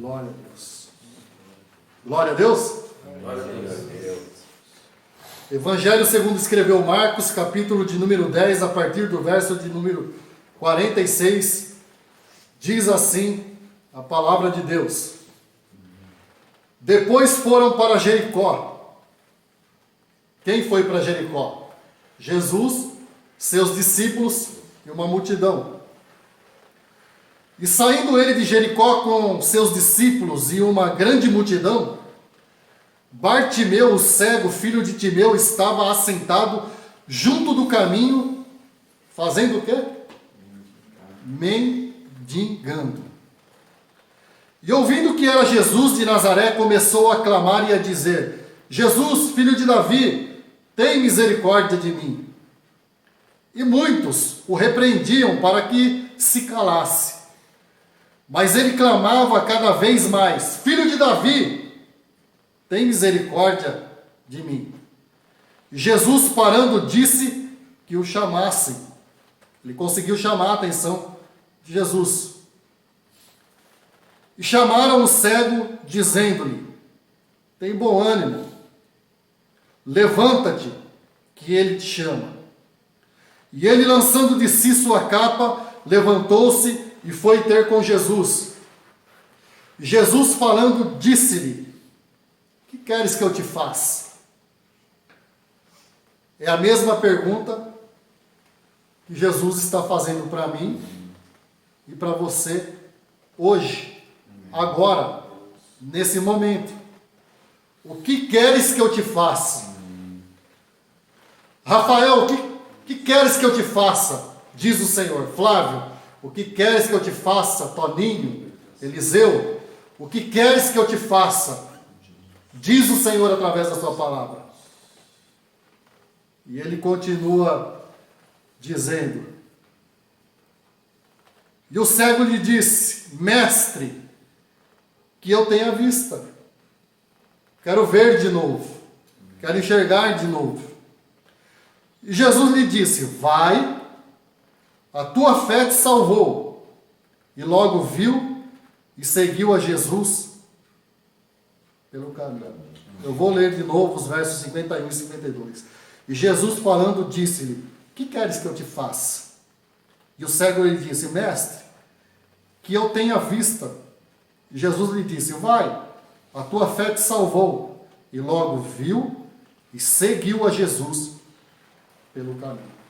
Glória a Deus. Glória a Deus. Glória a Deus. Evangelho segundo escreveu Marcos, capítulo de número 10, a partir do verso de número 46, diz assim a palavra de Deus. Depois foram para Jericó. Quem foi para Jericó? Jesus, seus discípulos e uma multidão. E saindo ele de Jericó com seus discípulos e uma grande multidão, Bartimeu, o cego, filho de Timeu, estava assentado junto do caminho, fazendo o quê? Mendigando. E ouvindo que era Jesus de Nazaré, começou a clamar e a dizer: Jesus, filho de Davi, tem misericórdia de mim. E muitos o repreendiam para que se calasse. Mas ele clamava cada vez mais: Filho de Davi, tem misericórdia de mim. Jesus, parando, disse que o chamassem. Ele conseguiu chamar a atenção de Jesus. E chamaram o cego, dizendo-lhe: tem bom ânimo, levanta-te, que ele te chama. E ele, lançando de si sua capa, levantou-se e foi ter com Jesus. Jesus, falando, disse-lhe: que queres que eu te faça? É a mesma pergunta que Jesus está fazendo para mim e para você hoje, agora, nesse momento. O que queres que eu te faça? Rafael, o que queres que eu te faça? Diz o Senhor. Flávio, o que queres que eu te faça? Toninho, Eliseu, o que queres que eu te faça? Diz o Senhor através da sua palavra. E ele continua dizendo. E o cego lhe disse: Mestre, que eu tenha vista. Quero ver de novo. Quero enxergar de novo. E Jesus lhe disse: vai, a tua fé te salvou. E logo viu e seguiu a Jesus pelo caminho. Eu vou ler de novo os versos 51 e 52. E Jesus, falando, disse-lhe: que queres que eu te faça? E o cego lhe disse: Mestre, que eu tenha vista. E Jesus lhe disse: vai, a tua fé te salvou. E logo viu e seguiu a Jesus pelo caminho.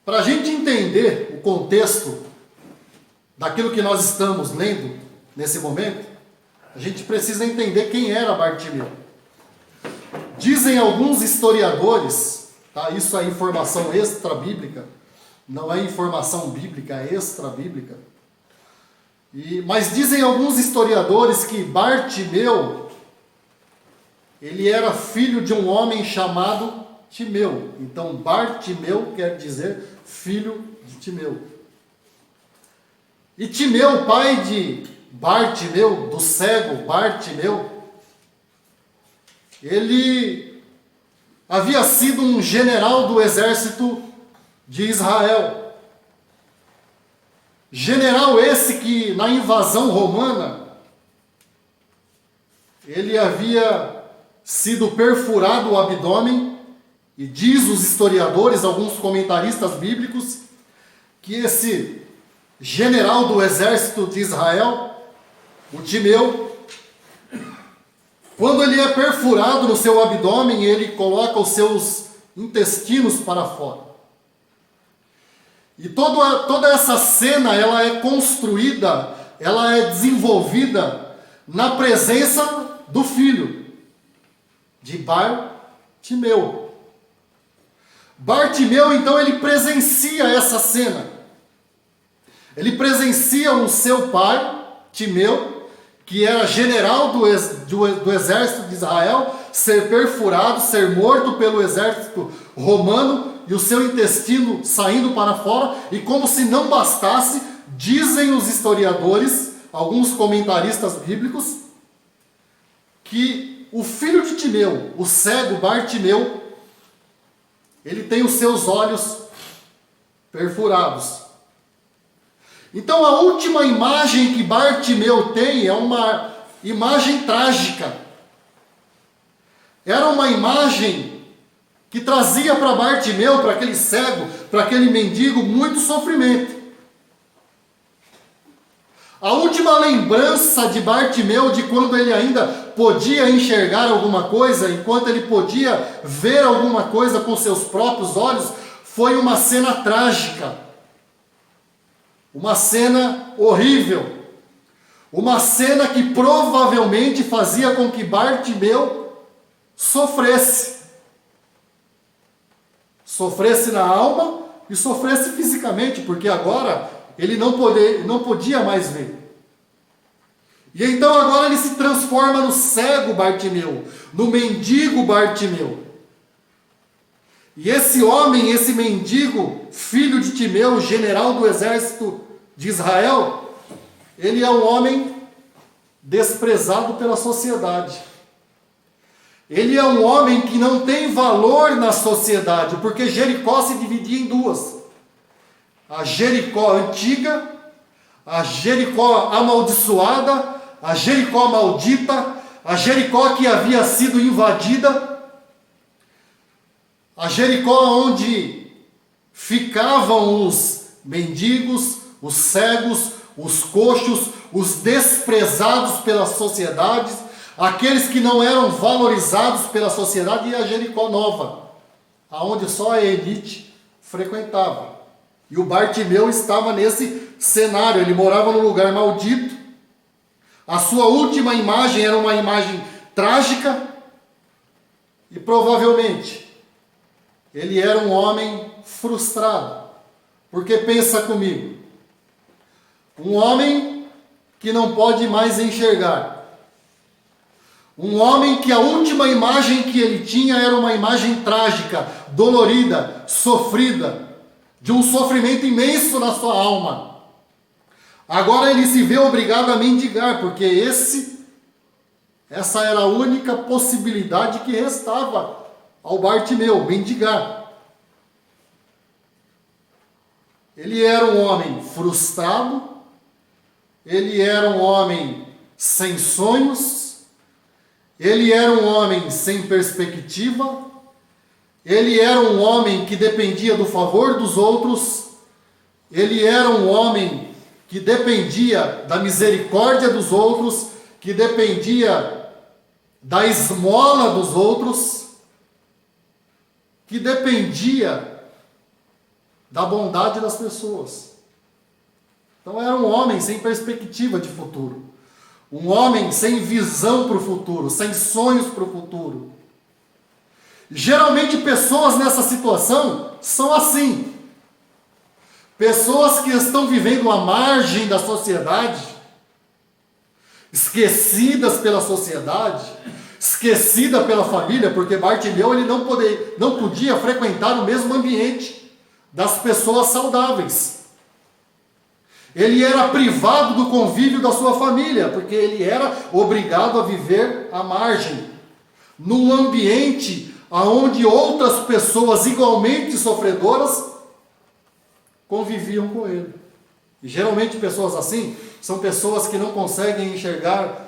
Para a gente entender o contexto daquilo que nós estamos lendo nesse momento, a gente precisa entender quem era Bartimeu. Dizem alguns historiadores, tá? Isso é informação extra-bíblica, não é informação bíblica, é extra-bíblica. Mas dizem alguns historiadores que Bartimeu, ele era filho de um homem chamado Timeu. Então Bartimeu quer dizer filho de Timeu. E Timeu, pai de Bartimeu, do cego Bartimeu, ele havia sido um general do exército de Israel. General esse que na invasão romana, ele havia sido perfurado o abdômen, e diz os historiadores, alguns comentaristas bíblicos, que esse general do exército de Israel, o Timeu, quando ele é perfurado no seu abdômen, ele coloca os seus intestinos para fora. E toda essa cena, ela é construída, ela é desenvolvida na presença do filho de Bartimeu. Bartimeu, então, ele presencia essa cena. Ele presencia o seu pai, Timeu, que era general do exército de Israel, ser perfurado, ser morto pelo exército romano, e o seu intestino saindo para fora, e como se não bastasse, dizem os historiadores, alguns comentaristas bíblicos, que o filho de Timeu, o cego Bartimeu, ele tem os seus olhos perfurados. Então a última imagem que Bartimeu tem é uma imagem trágica. Era uma imagem que trazia para Bartimeu, para aquele cego, para aquele mendigo, muito sofrimento. A última lembrança de Bartimeu de quando ele ainda podia enxergar alguma coisa, enquanto ele podia ver alguma coisa com seus próprios olhos, foi uma cena trágica. Uma cena horrível. Uma cena que provavelmente fazia com que Bartimeu sofresse. Sofresse na alma e sofresse fisicamente, porque agora ele não podia mais ver. E então agora ele se transforma no cego Bartimeu, no mendigo Bartimeu. E esse homem, esse mendigo, filho de Timeu, general do exército de Israel, ele é um homem desprezado pela sociedade. Ele é um homem que não tem valor na sociedade, porque Jericó se dividia em duas. A Jericó antiga, a Jericó amaldiçoada, a Jericó maldita, a Jericó que havia sido invadida, a Jericó onde ficavam os mendigos, os cegos, os coxos, os desprezados pela sociedade, aqueles que não eram valorizados pela sociedade, e a Jericó nova, aonde só a elite frequentava. E o Bartimeu estava nesse cenário, ele morava num lugar maldito. A sua última imagem era uma imagem trágica e provavelmente ele era um homem frustrado. Porque pensa comigo, um homem que não pode mais enxergar. Um homem que a última imagem que ele tinha era uma imagem trágica, dolorida, sofrida, de um sofrimento imenso na sua alma. Agora ele se vê obrigado a mendigar, porque essa era a única possibilidade que restava ao Bartimeu, mendigar. Ele era um homem frustrado, ele era um homem sem sonhos, ele era um homem sem perspectiva, ele era um homem que dependia do favor dos outros, ele era um homem que dependia da misericórdia dos outros, que dependia da esmola dos outros, que dependia da bondade das pessoas. Então era um homem sem perspectiva de futuro, um homem sem visão para o futuro, sem sonhos para o futuro. Geralmente pessoas nessa situação são assim. Pessoas que estão vivendo à margem da sociedade, esquecidas pela sociedade, esquecida pela família, porque Bartimeu ele não podia frequentar o mesmo ambiente das pessoas saudáveis. Ele era privado do convívio da sua família, porque ele era obrigado a viver à margem, num ambiente onde outras pessoas igualmente sofredoras conviviam com ele. E geralmente pessoas assim são pessoas que não conseguem enxergar,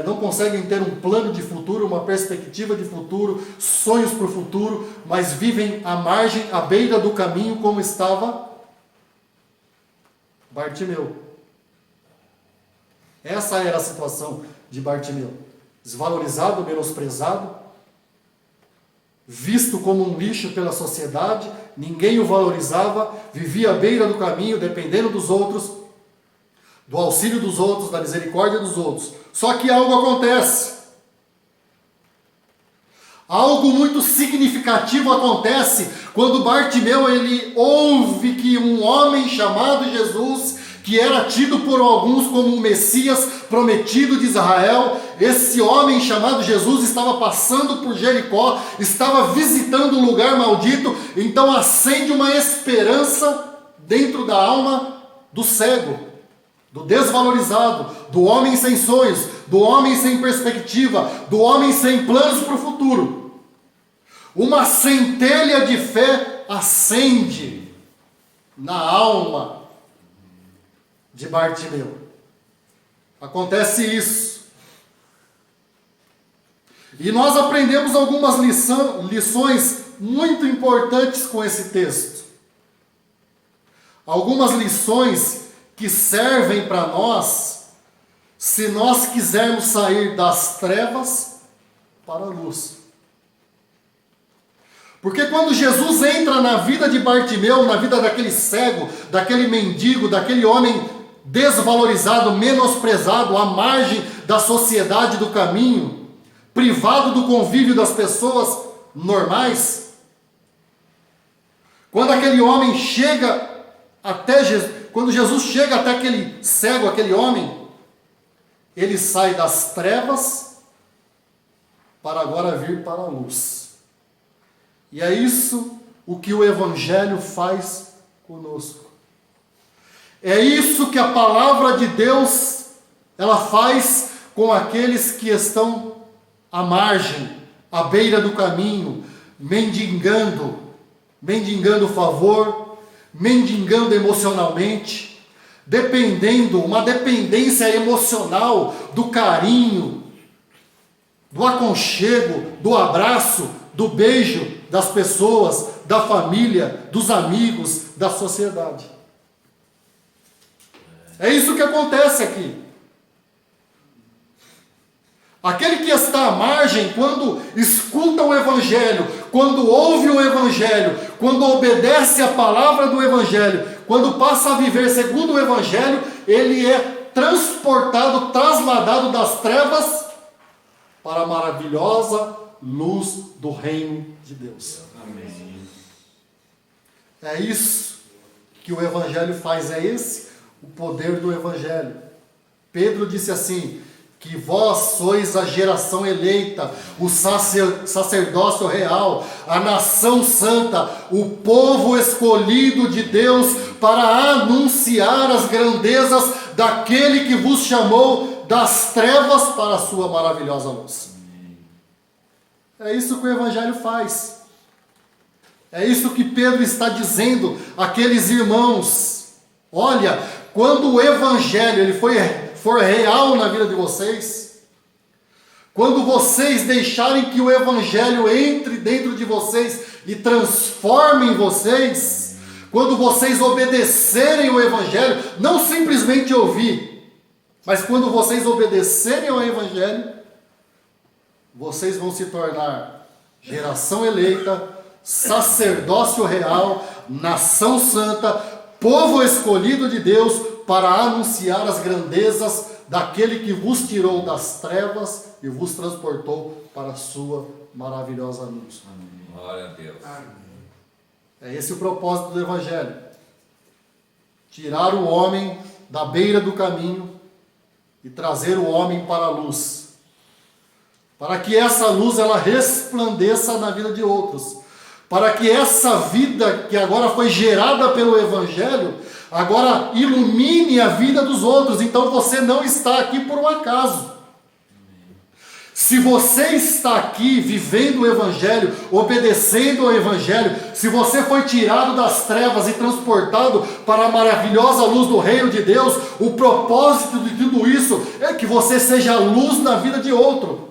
não conseguem ter um plano de futuro, uma perspectiva de futuro, sonhos para o futuro, mas vivem à margem, à beira do caminho, como estava Bartimeu. Essa era a situação de Bartimeu. Desvalorizado, menosprezado, visto como um lixo pela sociedade, ninguém o valorizava, vivia à beira do caminho, dependendo dos outros, do auxílio dos outros, da misericórdia dos outros. Só que algo acontece. Algo muito significativo acontece quando Bartimeu ele ouve que um homem chamado Jesus, que era tido por alguns como o Messias prometido de Israel, esse homem chamado Jesus estava passando por Jericó, estava visitando um lugar maldito, então acende uma esperança dentro da alma do cego, do desvalorizado, do homem sem sonhos, do homem sem perspectiva, do homem sem planos para o futuro. Uma centelha de fé acende na alma de Bartimeu. Acontece isso. E nós aprendemos algumas lições muito importantes com esse texto. Algumas lições que servem para nós, se nós quisermos sair das trevas para a luz. Porque quando Jesus entra na vida de Bartimeu, na vida daquele cego, daquele mendigo, daquele homem desvalorizado, menosprezado, à margem da sociedade do caminho, privado do convívio das pessoas normais, quando aquele homem chega até Jesus, quando Jesus chega até aquele cego, aquele homem, ele sai das trevas para agora vir para a luz. E é isso o que o Evangelho faz conosco. É isso que a palavra de Deus, ela faz com aqueles que estão à margem, à beira do caminho, mendigando favor, mendigando emocionalmente, uma dependência emocional do carinho, do aconchego, do abraço, do beijo das pessoas, da família, dos amigos, da sociedade. É isso que acontece aqui. Aquele que está à margem, quando escuta o Evangelho, quando ouve o Evangelho, quando obedece a palavra do Evangelho, quando passa a viver segundo o Evangelho, ele é transportado, trasladado das trevas para a maravilhosa luz do reino de Deus. Amém. É isso que o Evangelho faz, é esse o poder do Evangelho. Pedro disse assim, que vós sois a geração eleita, o sacerdócio real, a nação santa, o povo escolhido de Deus, para anunciar as grandezas daquele que vos chamou das trevas para a sua maravilhosa luz. É isso que o Evangelho faz. É isso que Pedro está dizendo àqueles irmãos. Olha, quando o Evangelho ele for real na vida de vocês, quando vocês deixarem que o Evangelho entre dentro de vocês e transforme vocês, quando vocês obedecerem o Evangelho, não simplesmente ouvir, mas quando vocês obedecerem ao Evangelho, vocês vão se tornar geração eleita, sacerdócio real, nação santa, povo escolhido de Deus, para anunciar as grandezas daquele que vos tirou das trevas e vos transportou para a sua maravilhosa luz. Amém. Glória a Deus. Amém. É esse o propósito do Evangelho. Tirar o homem da beira do caminho e trazer o homem para a luz. Para que essa luz ela resplandeça na vida de outros. Para que essa vida que agora foi gerada pelo Evangelho, agora ilumine a vida dos outros. Então você não está aqui por um acaso. Se você está aqui vivendo o Evangelho, obedecendo ao Evangelho, se você foi tirado das trevas e transportado para a maravilhosa luz do reino de Deus, o propósito de tudo isso é que você seja luz na vida de outro.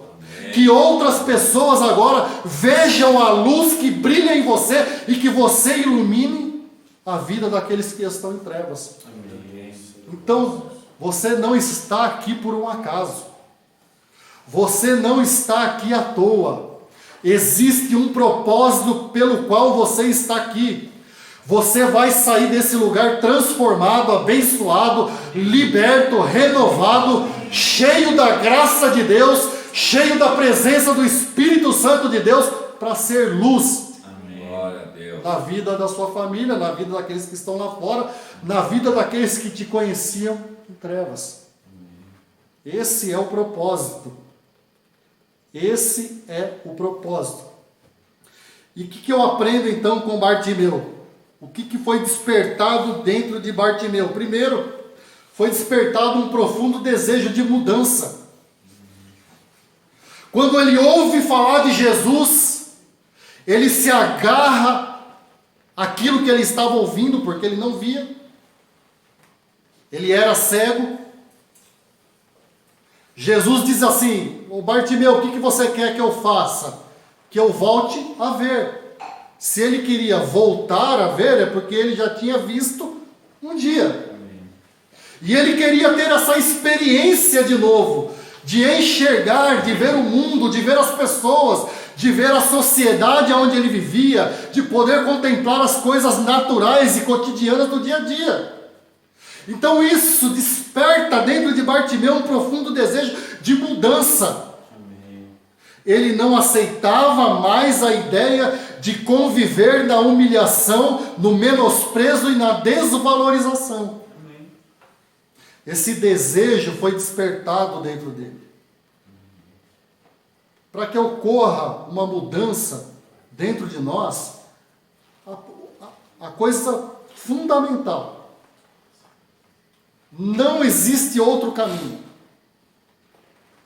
Que outras pessoas agora vejam a luz que brilha em você e que você ilumine a vida daqueles que estão em trevas. Amém. Então, você não está aqui por um acaso. Você não está aqui à toa. Existe um propósito pelo qual você está aqui. Você vai sair desse lugar transformado, abençoado, liberto, renovado, cheio da graça de Deus, cheio da presença do Espírito Santo de Deus, para ser luz. Amém. Glória a Deus. Na vida da sua família, na vida daqueles que estão lá fora, na vida daqueles que te conheciam em trevas. Amém. Esse é o propósito. Esse é o propósito. E o que eu aprendo então com Bartimeu? O que foi despertado dentro de Bartimeu? Primeiro, foi despertado um profundo desejo de mudança. Quando ele ouve falar de Jesus, ele se agarra àquilo que ele estava ouvindo, porque ele não via. Ele era cego. Jesus diz assim: ô Bartimeu, o que você quer que eu faça? Que eu volte a ver. Se ele queria voltar a ver, é porque ele já tinha visto um dia. E ele queria ter essa experiência de novo, de enxergar, de ver o mundo, de ver as pessoas, de ver a sociedade onde ele vivia, de poder contemplar as coisas naturais e cotidianas do dia a dia. Então isso desperta dentro de Bartimeu um profundo desejo de mudança. Ele não aceitava mais a ideia de conviver na humilhação, no menosprezo e na desvalorização. Esse desejo foi despertado dentro dele. Para que ocorra uma mudança dentro de nós, a coisa fundamental: não existe outro caminho.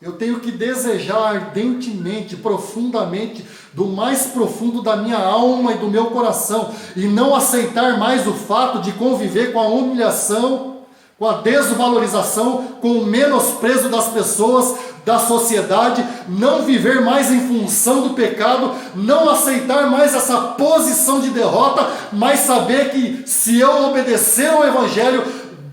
Eu tenho que desejar ardentemente, profundamente, do mais profundo da minha alma e do meu coração, e não aceitar mais o fato de conviver com a humilhação, com a desvalorização, com o menosprezo das pessoas, da sociedade, não viver mais em função do pecado, não aceitar mais essa posição de derrota, mas saber que se eu obedecer ao Evangelho,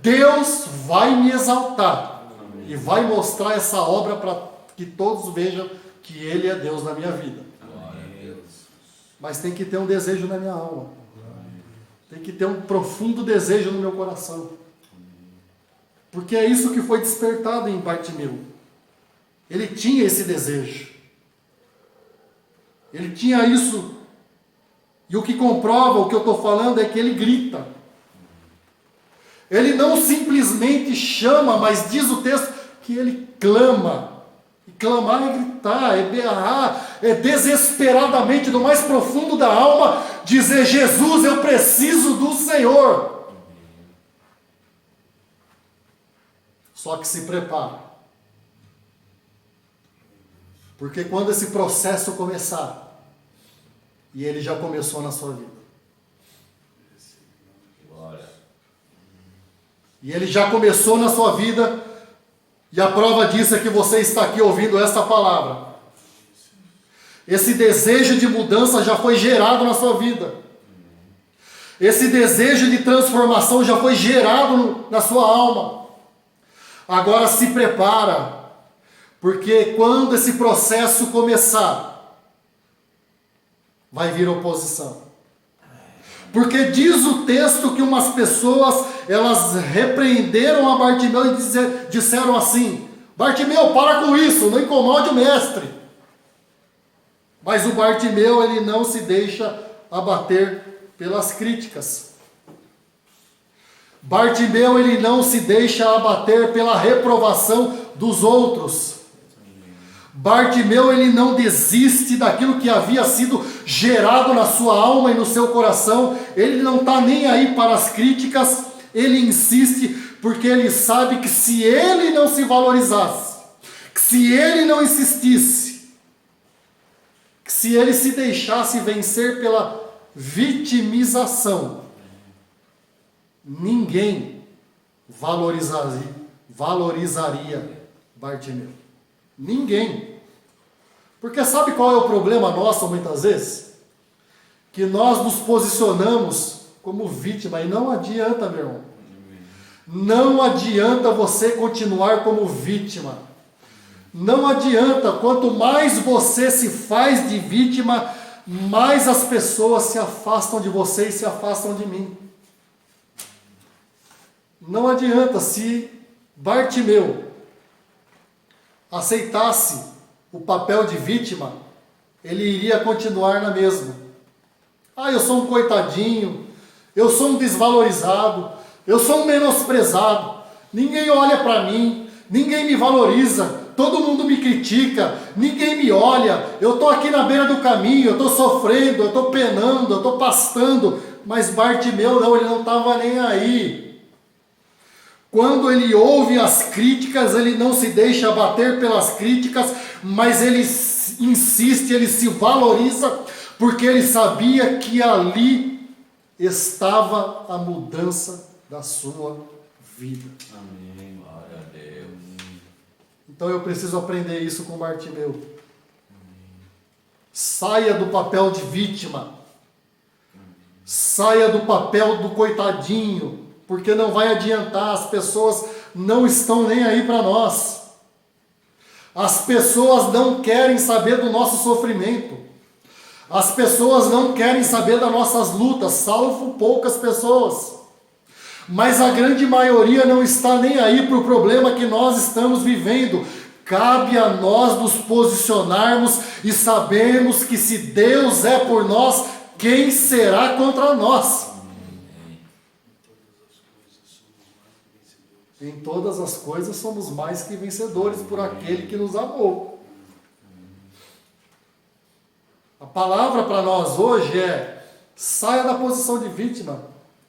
Deus vai me exaltar e vai mostrar essa obra para que todos vejam que Ele é Deus na minha vida. Mas tem que ter um desejo na minha alma, tem que ter um profundo desejo no meu coração, porque é isso que foi despertado em Bartimeu. Ele tinha esse desejo, ele tinha isso, e o que comprova o que eu estou falando é que ele grita. Ele não simplesmente chama, mas diz o texto que ele clama. E clamar é gritar, é berrar, é desesperadamente, do mais profundo da alma, dizer: Jesus, eu preciso do Senhor. Só que se prepara, porque quando esse processo começar, e ele já começou na sua vida, e ele já começou na sua vida, e a prova disso é que você está aqui ouvindo esta palavra. Esse desejo de mudança já foi gerado na sua vida. Esse desejo de transformação já foi gerado na sua alma. Agora se prepara, porque quando esse processo começar, vai vir oposição. Porque diz o texto que umas pessoas, elas repreenderam a Bartimeu e disseram assim: Bartimeu, para com isso, não incomode o mestre. Mas o Bartimeu, ele não se deixa abater pelas críticas. Bartimeu, ele não se deixa abater pela reprovação dos outros. Bartimeu, ele não desiste daquilo que havia sido gerado na sua alma e no seu coração. Ele não está nem aí para as críticas. Ele insiste, porque ele sabe que se ele não se valorizasse, que se ele não insistisse, que se ele se deixasse vencer pela vitimização, ninguém valorizaria Bartimeu. Ninguém. Porque sabe qual é o problema nosso muitas vezes? Que nós nos posicionamos como vítima, e não adianta, meu irmão. Não adianta você continuar como vítima. Não adianta, quanto mais você se faz de vítima, mais as pessoas se afastam de você e se afastam de mim. Não adianta. Se Bartimeu aceitasse o papel de vítima, ele iria continuar na mesma. Ah, eu sou um coitadinho, eu sou um desvalorizado, eu sou um menosprezado, ninguém olha para mim, ninguém me valoriza, todo mundo me critica, ninguém me olha, eu estou aqui na beira do caminho, eu estou sofrendo, eu estou penando, eu estou pastando. Mas Bartimeu não, ele não estava nem aí. Quando ele ouve as críticas, ele não se deixa abater pelas críticas, mas ele insiste, ele se valoriza, porque ele sabia que ali estava a mudança da sua vida. Amém. Glória a Deus. Então eu preciso aprender isso com Bartimeu. Saia do papel de vítima. Saia do papel do coitadinho, porque não vai adiantar, as pessoas não estão nem aí para nós. As pessoas não querem saber do nosso sofrimento. As pessoas não querem saber das nossas lutas, salvo poucas pessoas. Mas a grande maioria não está nem aí para o problema que nós estamos vivendo. Cabe a nós nos posicionarmos e sabermos que se Deus é por nós, quem será contra nós? Em todas as coisas somos mais que vencedores por aquele que nos amou. A palavra para nós hoje é: saia da posição de vítima,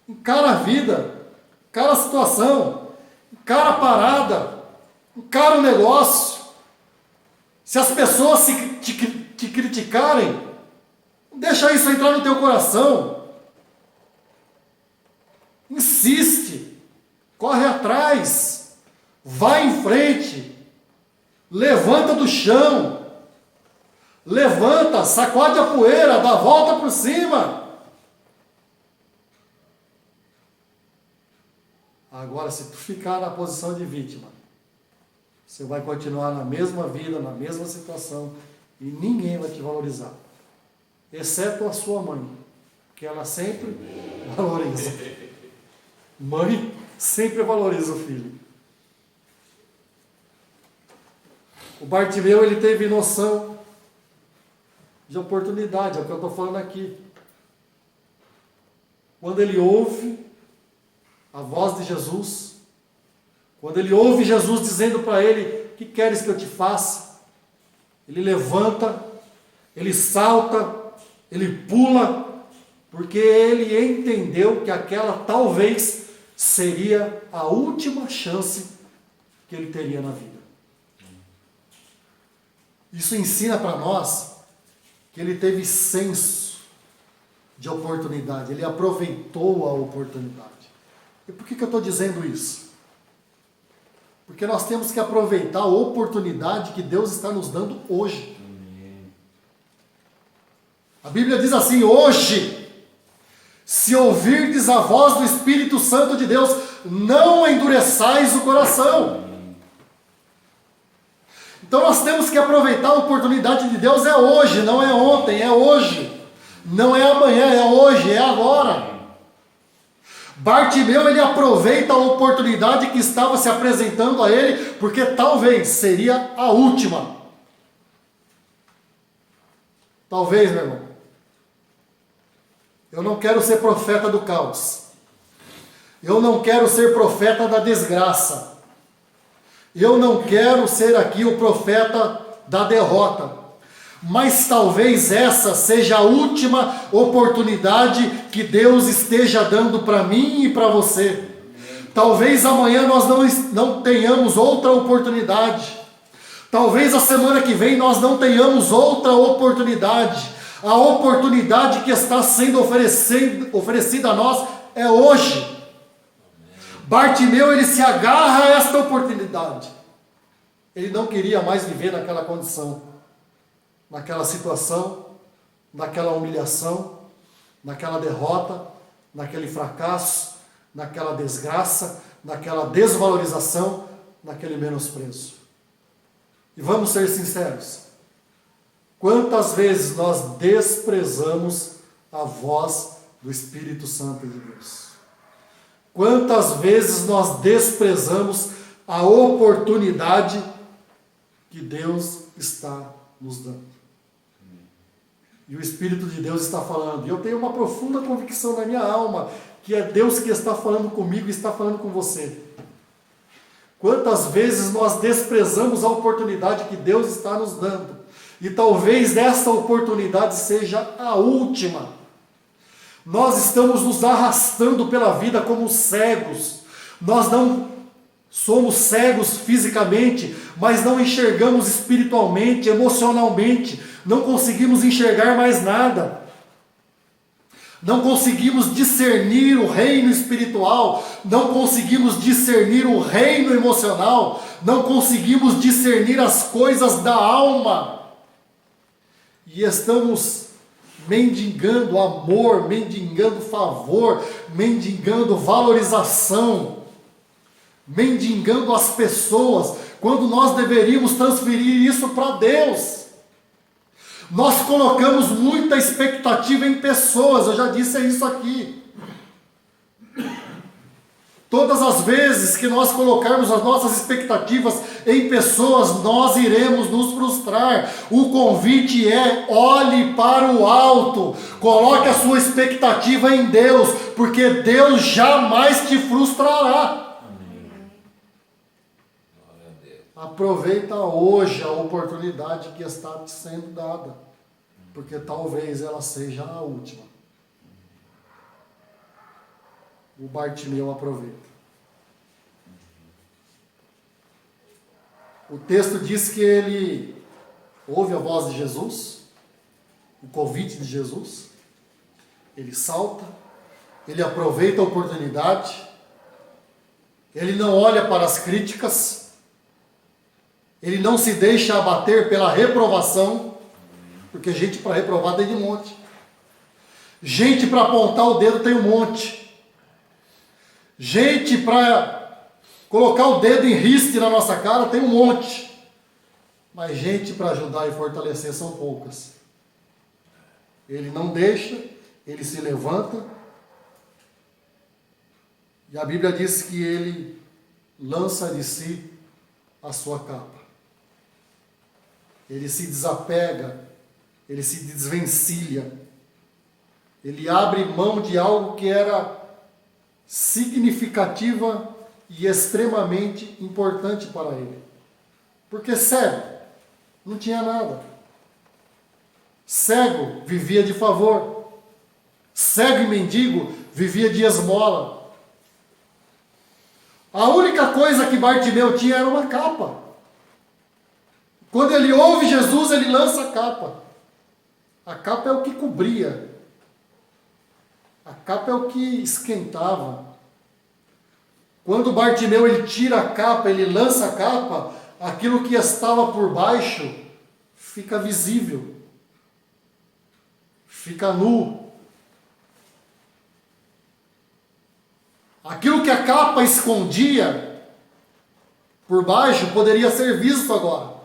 encara a vida, encara a situação, encara a parada, encara o negócio. Se as pessoas te criticarem, deixa isso entrar no teu coração. Insiste, corre atrás, vai em frente, levanta do chão. Levanta, sacode a poeira, dá a volta por cima. Agora, se tu ficar na posição de vítima, você vai continuar na mesma vida, na mesma situação, e ninguém vai te valorizar, exceto a sua mãe, que ela sempre valoriza. Mãe sempre valoriza o filho. O Bartimeu, ele teve noção de oportunidade, é o que eu estou falando aqui. Quando ele ouve a voz de Jesus, quando ele ouve Jesus dizendo para ele: "Que queres que eu te faça?", ele levanta, ele salta, ele pula, porque ele entendeu que aquela talvez seria a última chance que ele teria na vida. Isso ensina para nós que ele teve senso de oportunidade, ele aproveitou a oportunidade. E por que eu estou dizendo isso? Porque nós temos que aproveitar a oportunidade que Deus está nos dando hoje. A Bíblia diz assim: hoje, se ouvirdes a voz do Espírito Santo de Deus, não endureçais o coração. Então nós temos que aproveitar a oportunidade de Deus, é hoje, não é ontem, é hoje. Não é amanhã, é hoje, é agora. Bartimeu, ele aproveita a oportunidade que estava se apresentando a ele, porque talvez seria a última. Talvez, meu irmão. Eu não quero ser profeta do caos. Eu não quero ser profeta da desgraça. Eu não quero ser aqui o profeta da derrota. Mas talvez essa seja a última oportunidade que Deus esteja dando para mim e para você. Talvez amanhã nós não tenhamos outra oportunidade. Talvez a semana que vem nós não tenhamos outra oportunidade. A oportunidade que está sendo oferecida a nós é hoje. Bartimeu, ele se agarra a esta oportunidade. Ele não queria mais viver naquela condição, naquela situação, naquela humilhação, naquela derrota, naquele fracasso, naquela desgraça, naquela desvalorização, naquele menosprezo. E vamos ser sinceros. Quantas vezes nós desprezamos a voz do Espírito Santo de Deus? Quantas vezes nós desprezamos a oportunidade que Deus está nos dando? E o Espírito de Deus está falando, e eu tenho uma profunda convicção na minha alma, que é Deus que está falando comigo e está falando com você. Quantas vezes nós desprezamos a oportunidade que Deus está nos dando? E talvez esta oportunidade seja a última. Nós estamos nos arrastando pela vida como cegos. Nós não somos cegos fisicamente, mas não enxergamos espiritualmente, emocionalmente. Não conseguimos enxergar mais nada. não conseguimos discernir o reino espiritual, não conseguimos discernir o reino emocional, não conseguimos discernir as coisas da alma. E estamos mendigando amor, mendigando favor, mendigando valorização, mendigando as pessoas, quando nós deveríamos transferir isso para Deus. Nós colocamos muita expectativa em pessoas, eu já disse isso aqui. Todas as vezes que nós colocarmos as nossas expectativas em pessoas, nós iremos nos frustrar. O convite é: olhe para o alto, coloque a sua expectativa em Deus, porque Deus jamais te frustrará. Aproveita hoje a oportunidade que está te sendo dada, porque talvez ela seja a última. O Bartimeu aproveita. O texto diz que ele ouve a voz de Jesus, o convite de Jesus, ele salta, ele aproveita a oportunidade, ele não olha para as críticas, ele não se deixa abater pela reprovação, porque gente para reprovar tem de monte. Gente para apontar o dedo tem um monte. Gente para colocar o dedo em riste na nossa cara tem um monte. Mas gente para ajudar e fortalecer são poucas. Ele não deixa, ele se levanta. E a Bíblia diz que ele lança de si a sua capa. Ele se desapega, ele se desvencilha, ele abre mão de algo que era significativa e extremamente importante para ele. Porque cego não tinha nada. Cego vivia de favor. Cego e mendigo vivia de esmola. A única coisa que Bartimeu tinha era uma capa. Quando ele ouve Jesus, ele lança a capa. A capa é o que cobria. A capa é o que esquentava. Quando Bartimeu ele tira a capa, ele lança a capa, aquilo que estava por baixo fica visível. Fica nu. Aquilo que a capa escondia por baixo poderia ser visto agora.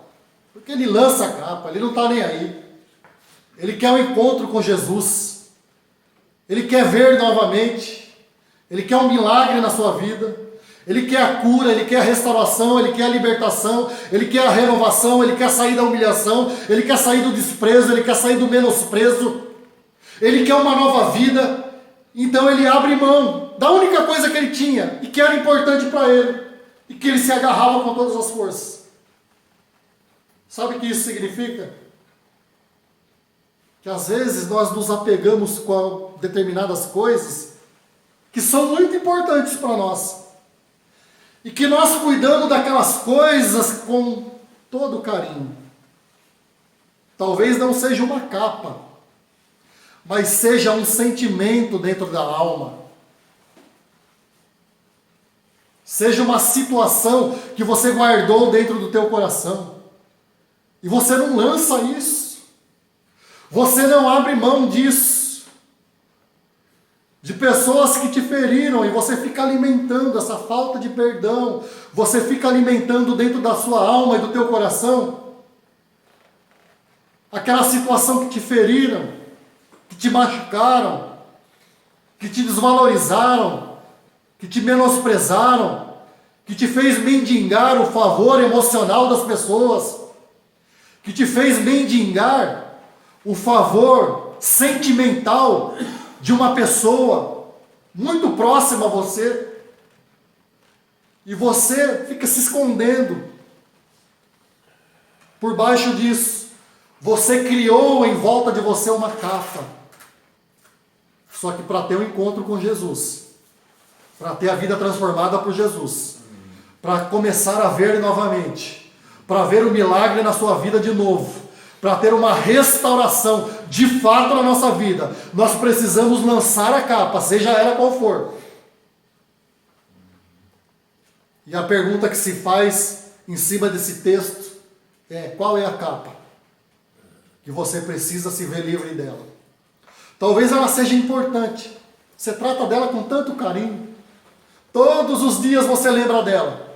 Porque ele lança a capa, ele não está nem aí. Ele quer um encontro com Jesus. Ele quer ver novamente. Ele quer um milagre na sua vida. Ele quer a cura, ele quer a restauração, ele quer a libertação, ele quer a renovação, ele quer sair da humilhação, ele quer sair do desprezo, ele quer sair do menosprezo. Ele quer uma nova vida. Então ele abre mão da única coisa que ele tinha e que era importante para ele. E que ele se agarrava com todas as forças. Sabe o que isso significa? Que às vezes nós nos apegamos com determinadas coisas que são muito importantes para nós. E que nós cuidamos daquelas coisas com todo carinho. Talvez não seja uma capa, mas seja um sentimento dentro da alma. Seja uma situação que você guardou dentro do teu coração. E você não lança isso. Você não abre mão disso. De pessoas que te feriram e você fica alimentando essa falta de perdão. Você fica alimentando dentro da sua alma e do teu coração aquela situação que te feriram, que te machucaram, que te desvalorizaram, que te menosprezaram, que te fez mendigar o favor emocional das pessoas, que te fez mendigar o favor sentimental de uma pessoa muito próxima a você, e você fica se escondendo por baixo disso. Você criou em volta de você uma capa, só que para ter um encontro com Jesus, para ter a vida transformada por Jesus, para começar a ver novamente, para ver o milagre na sua vida de novo, para ter uma restauração de fato na nossa vida, nós precisamos lançar a capa, seja ela qual for. E a pergunta que se faz em cima desse texto é: qual é a capa que você precisa se ver livre dela? Talvez ela seja importante, você trata dela com tanto carinho, todos os dias você lembra dela,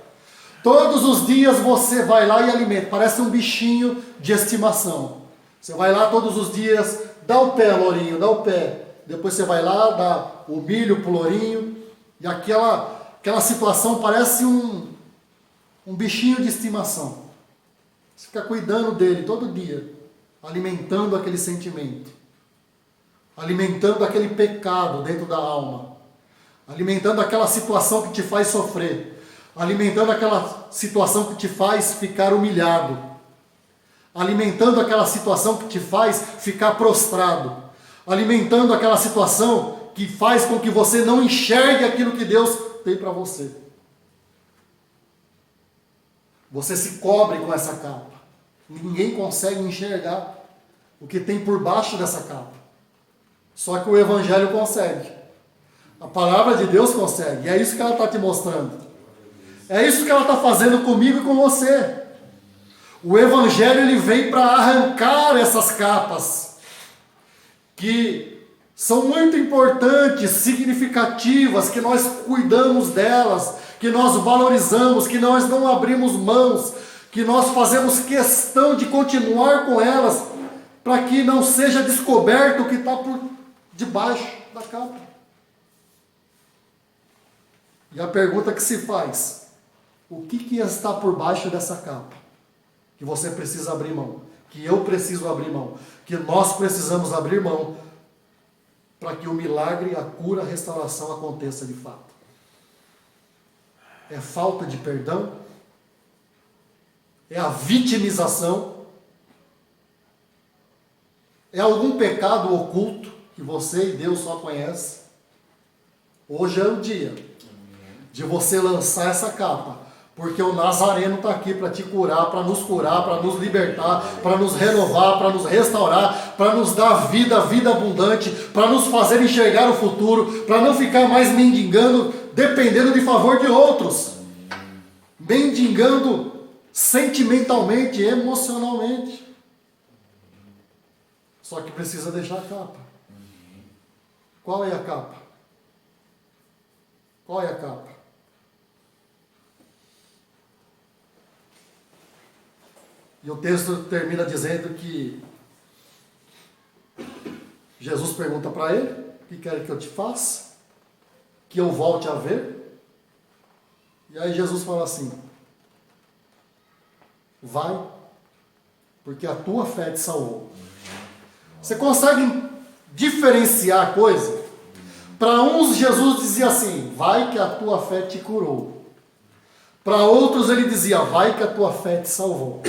todos os dias você vai lá e alimenta, parece um bichinho de estimação. Você vai lá todos os dias, dá o pé, lourinho, dá o pé. Depois você vai lá, dá o milho pro lourinho, e aquela situação parece um bichinho de estimação. Você fica cuidando dele todo dia, alimentando aquele sentimento, alimentando aquele pecado dentro da alma, alimentando aquela situação que te faz sofrer, alimentando aquela situação que te faz ficar humilhado, alimentando aquela situação que te faz ficar prostrado, alimentando aquela situação que faz com que você não enxergue aquilo que Deus tem para você. Você se cobre com essa capa. Ninguém consegue enxergar o que tem por baixo dessa capa. Só que o Evangelho consegue. A palavra de Deus consegue. E é isso que ela está te mostrando. É isso que ela está fazendo comigo e com você. O Evangelho ele vem para arrancar essas capas que são muito importantes, significativas, que nós cuidamos delas, que nós valorizamos, que nós não abrimos mãos, que nós fazemos questão de continuar com elas, para que não seja descoberto o que está por debaixo da capa. E a pergunta que se faz: o que está por baixo dessa capa? Que você precisa abrir mão, que eu preciso abrir mão, que nós precisamos abrir mão, para que o milagre, a cura, a restauração aconteça de fato. É falta de perdão? É a vitimização? É algum pecado oculto que você e Deus só conhecem? Hoje é o dia de você lançar essa capa, porque o Nazareno está aqui para te curar, para nos libertar, para nos renovar, para nos restaurar, para nos dar vida abundante, para nos fazer enxergar o futuro, para não ficar mais mendigando, dependendo de favor de outros, mendigando sentimentalmente, emocionalmente. Só que precisa deixar a capa. Qual é a capa? Qual é a capa? E o texto termina dizendo que Jesus pergunta para ele: o que quer que eu te faça? Que eu volte a ver? E aí Jesus fala assim: vai, porque a tua fé te salvou. Você consegue diferenciar a coisa? Para uns Jesus dizia assim: vai que a tua fé te curou. Para outros ele dizia: vai que a tua fé te salvou.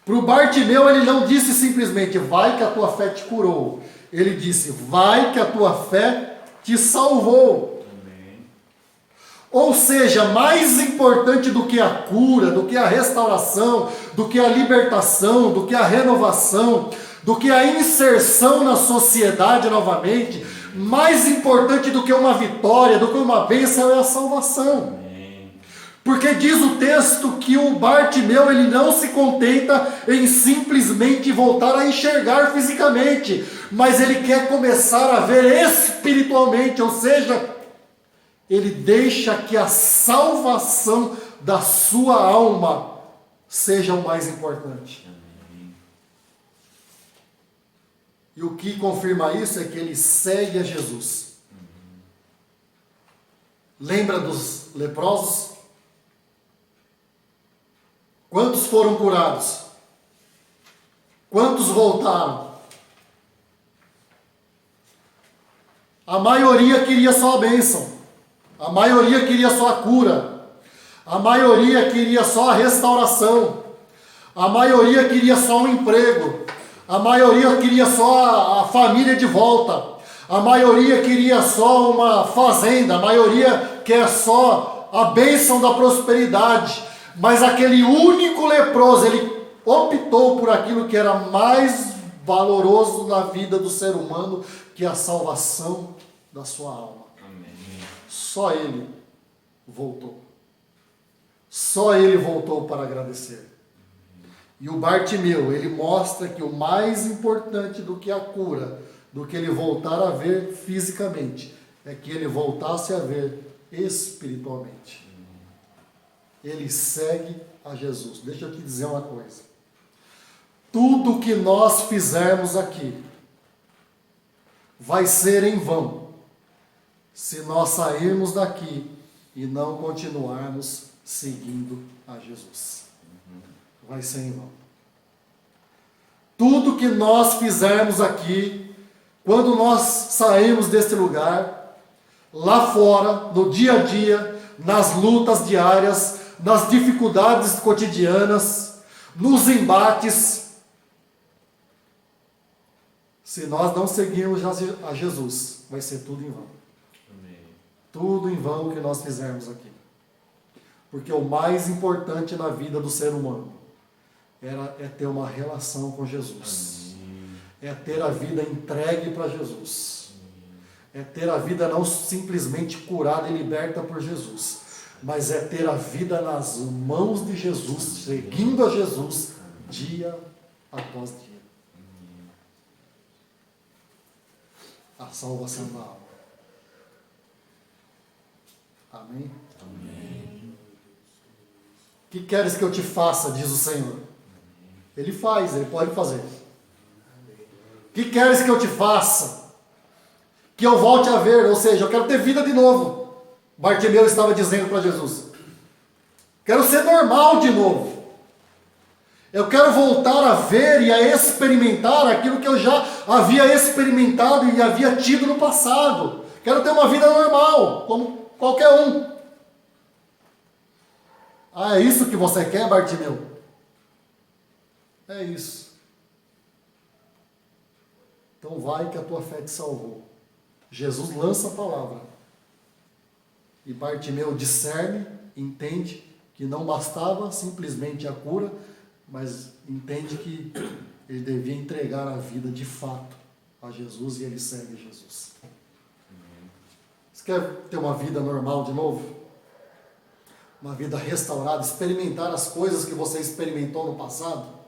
Para o Bartimeu ele não disse simplesmente: vai que a tua fé te curou. Ele disse: vai que a tua fé te salvou. Amém. Ou seja, mais importante do que a cura, do que a restauração, do que a libertação, do que a renovação, do que a inserção na sociedade novamente, mais importante do que uma vitória, do que uma bênção é a salvação. Porque diz o texto que o Bartimeu ele não se contenta em simplesmente voltar a enxergar fisicamente, mas ele quer começar a ver espiritualmente, ou seja, ele deixa que a salvação da sua alma seja o mais importante. E o que confirma isso é que ele segue a Jesus. Lembra dos leprosos? Quantos foram curados? Quantos voltaram? A maioria queria só a bênção. A maioria queria só a cura. A maioria queria só a restauração. A maioria queria só um emprego. A maioria queria só a família de volta. A maioria queria só uma fazenda. A maioria quer só a bênção da prosperidade. Mas aquele único leproso, ele optou por aquilo que era mais valoroso na vida do ser humano, que é a salvação da sua alma. Amém. Só ele voltou. Só ele voltou para agradecer. E o Bartimeu, ele mostra que o mais importante do que a cura, do que ele voltar a ver fisicamente, é que ele voltasse a ver espiritualmente. Ele segue a Jesus. Deixa eu te dizer uma coisa. Tudo que nós fizermos aqui vai ser em vão se nós sairmos daqui e não continuarmos seguindo a Jesus. Vai ser em vão. Tudo que nós fizermos aqui, quando nós sairmos deste lugar, lá fora, no dia a dia, nas lutas diárias, nas dificuldades cotidianas, nos embates, se nós não seguirmos a Jesus, vai ser tudo em vão. Amém. Tudo em vão que nós fizermos aqui. Porque o mais importante na vida do ser humano é ter uma relação com Jesus. Amém. É ter a vida entregue para Jesus. É ter a vida não simplesmente curada e liberta por Jesus, mas é ter a vida nas mãos de Jesus, seguindo a Jesus dia após dia. A salvação da alma. Amém? Amém. O que queres que eu te faça, diz o Senhor? Ele faz, ele pode fazer. O que queres que eu te faça? Que eu volte a ver, ou seja, eu quero ter vida de novo. Bartimeu estava dizendo para Jesus. Quero ser normal de novo. Eu quero voltar a ver e a experimentar aquilo que eu já havia experimentado e havia tido no passado. Quero ter uma vida normal, como qualquer um. Ah, é isso que você quer, Bartimeu? É isso. Então vai que a tua fé te salvou. Jesus lança a palavra. E Bartimeu discerne, entende que não bastava simplesmente a cura, mas entende que ele devia entregar a vida de fato a Jesus e ele segue Jesus. Você quer ter uma vida normal de novo? Uma vida restaurada, experimentar as coisas que você experimentou no passado?